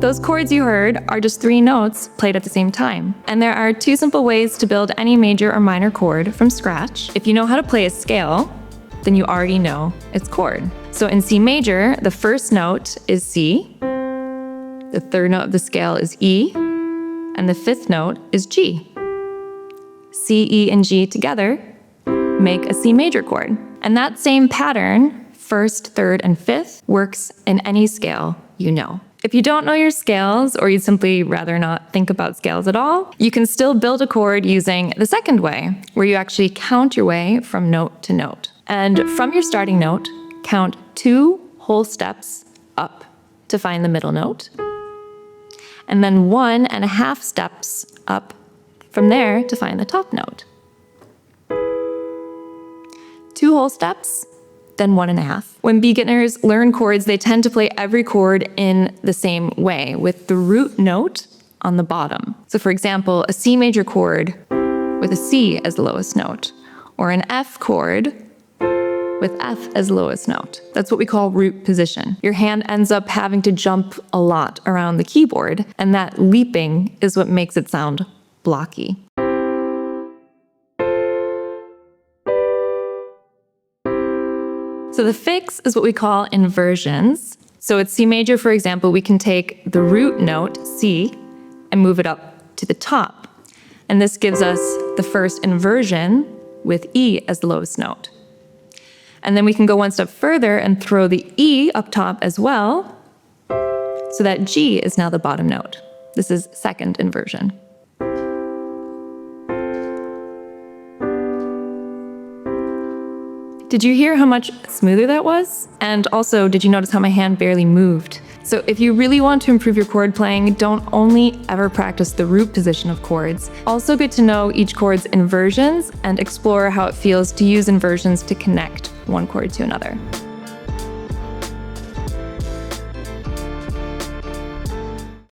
Those chords you heard are just 3 notes played at the same time. And there are 2 simple ways to build any major or minor chord from scratch. If you know how to play a scale, then you already know it's chord. So in C major, the first note is C, the third note of the scale is E, and the 5th note is G. C, E, and G together make a C major chord. And that same pattern, 1st, 3rd, and 5th, works in any scale you know. If you don't know your scales, or you'd simply rather not think about scales at all, you can still build a chord using the second way, where you actually count your way from note to note. And from your starting note, count 2 whole steps up to find the middle note, and then 1.5 steps up from there to find the top note. 2 whole steps, then 1.5. When beginners learn chords, they tend to play every chord in the same way, with the root note on the bottom. So for example, a C major chord with a C as the lowest note, or an F chord with F as the lowest note. That's what we call root position. Your hand ends up having to jump a lot around the keyboard, and that leaping is what makes it sound blocky. So the fix is what we call inversions. So it's C major, for example, we can take the root note, C, and move it up to the top. And this gives us the first inversion with E as the lowest note. And then we can go one step further and throw the E up top as well, so that G is now the bottom note. This is second inversion. Did you hear how much smoother that was? And also, did you notice how my hand barely moved? So if you really want to improve your chord playing, don't only ever practice the root position of chords. Also get to know each chord's inversions and explore how it feels to use inversions to connect one chord to another.